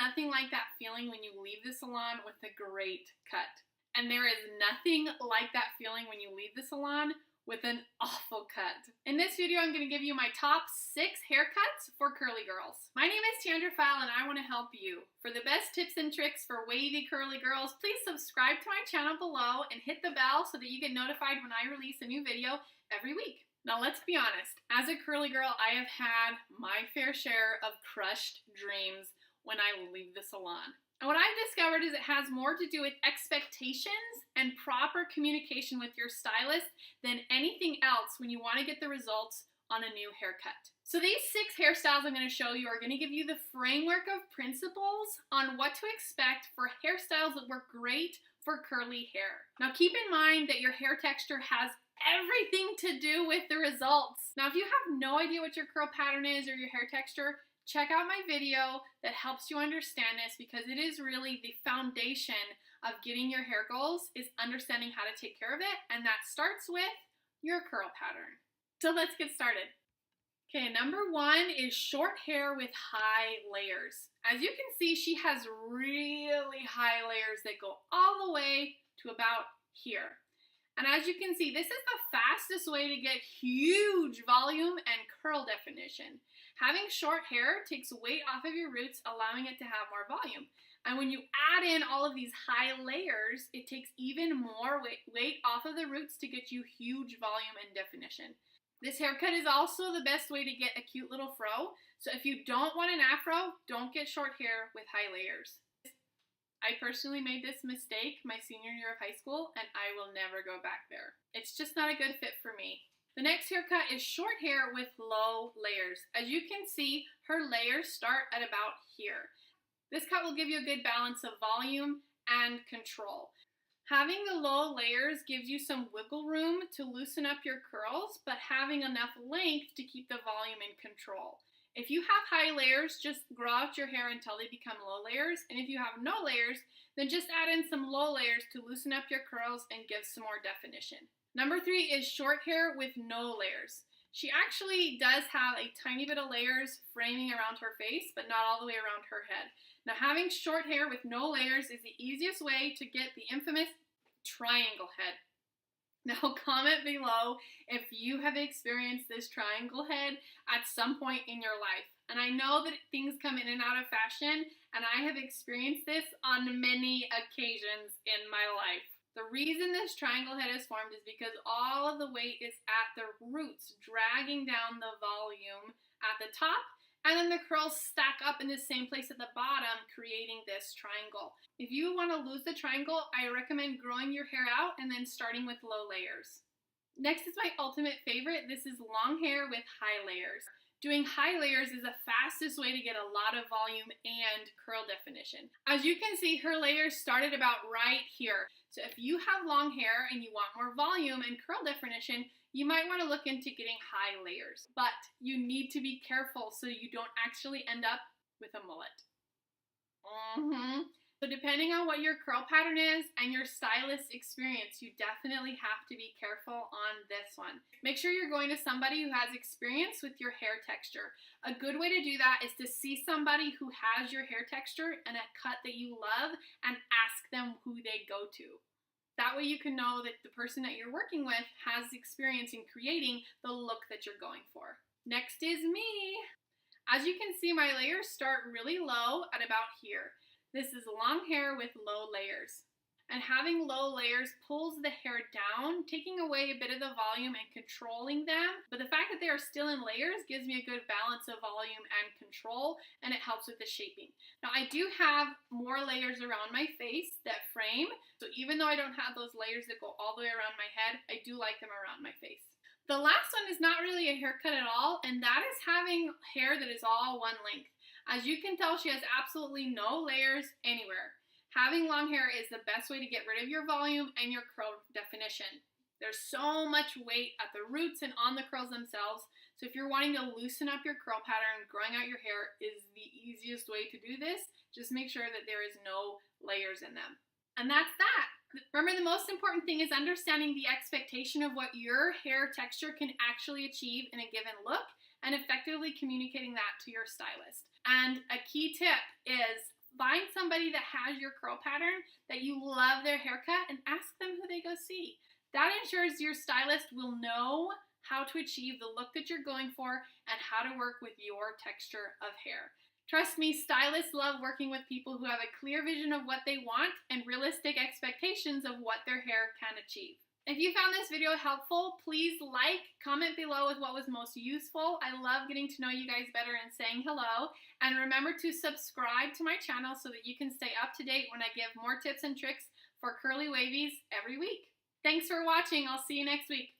nothing like that feeling when you leave the salon with a great cut. And there is nothing like that feeling when you leave the salon with an awful cut. In this video, I'm going to give you my top 6 haircuts for curly girls. My name is Chandra File and I want to help you. For the best tips and tricks for wavy curly girls, please subscribe to my channel below and hit the bell so that you get notified when I release a new video every week. Now let's be honest, as a curly girl, I have had my fair share of crushed dreams when I leave the salon. And what I've discovered is it has more to do with expectations and proper communication with your stylist than anything else when you want to get the results on a new haircut. So these 6 hairstyles I'm going to show you are going to give you the framework of principles on what to expect for hairstyles that work great for curly hair. Now keep in mind that your hair texture has everything to do with the results. Now if you have no idea what your curl pattern is or your hair texture, check out my video that helps you understand this, because it is really the foundation of getting your hair goals, is understanding how to take care of it, and that starts with your curl pattern. So let's get started. Okay, number 1 is short hair with high layers. As you can see, she has really high layers that go all the way to about here. And as you can see, this is the fastest way to get huge volume and curl definition. Having short hair takes weight off of your roots, allowing it to have more volume. And when you add in all of these high layers, it takes even more weight off of the roots to get you huge volume and definition. This haircut is also the best way to get a cute little fro. So if you don't want an afro, don't get short hair with high layers. I personally made this mistake my senior year of high school, and I will never go back there. It's just not a good fit for me. The next haircut is short hair with low layers. As you can see, her layers start at about here. This cut will give you a good balance of volume and control. Having the low layers gives you some wiggle room to loosen up your curls, but having enough length to keep the volume in control. If you have high layers, just grow out your hair until they become low layers. And if you have no layers, then just add in some low layers to loosen up your curls and give some more definition. Number 3 is short hair with no layers. She actually does have a tiny bit of layers framing around her face, but not all the way around her head. Now, having short hair with no layers is the easiest way to get the infamous triangle head. Now comment below if you have experienced this triangle head at some point in your life. And I know that things come in and out of fashion, and I have experienced this on many occasions in my life. The reason this triangle head is formed is because all of the weight is at the roots, dragging down the volume at the top, and then the curls stack up in the same place at the bottom, creating this triangle. If you want to lose the triangle, I recommend growing your hair out and then starting with low layers. Next is my ultimate favorite. This is long hair with high layers. Doing high layers is the fastest way to get a lot of volume and curl definition. As you can see, her layers started about right here. So if you have long hair and you want more volume and curl definition, you might want to look into getting high layers, but you need to be careful so you don't actually end up with a mullet. So depending on what your curl pattern is and your stylist experience, you definitely have to be careful on this one. Make sure you're going to somebody who has experience with your hair texture. A good way to do that is to see somebody who has your hair texture and a cut that you love and ask them who they go to. That way you can know that the person that you're working with has experience in creating the look that you're going for. Next is me. As you can see, my layers start really low at about here. This is long hair with low layers. And having low layers pulls the hair down, taking away a bit of the volume and controlling them. But the fact that they are still in layers gives me a good balance of volume and control, and it helps with the shaping. Now, I do have more layers around my face that frame, so even though I don't have those layers that go all the way around my head, I do like them around my face. The last one is not really a haircut at all, and that is having hair that is all one length. As you can tell, she has absolutely no layers anywhere. Having long hair is the best way to get rid of your volume and your curl definition. There's so much weight at the roots and on the curls themselves, so if you're wanting to loosen up your curl pattern, growing out your hair is the easiest way to do this. Just make sure that there is no layers in them. And that's that. Remember, the most important thing is understanding the expectation of what your hair texture can actually achieve in a given look and effectively communicating that to your stylist. And a key tip is Find somebody that has your curl pattern, that you love their haircut, and ask them who they go see. That ensures your stylist will know how to achieve the look that you're going for and how to work with your texture of hair. Trust me, stylists love working with people who have a clear vision of what they want and realistic expectations of what their hair can achieve. If you found this video helpful, please comment below with what was most useful. I love getting to know you guys better and saying hello. And remember to subscribe to my channel so that you can stay up to date when I give more tips and tricks for curly wavies every week. Thanks for watching. I'll see you next week.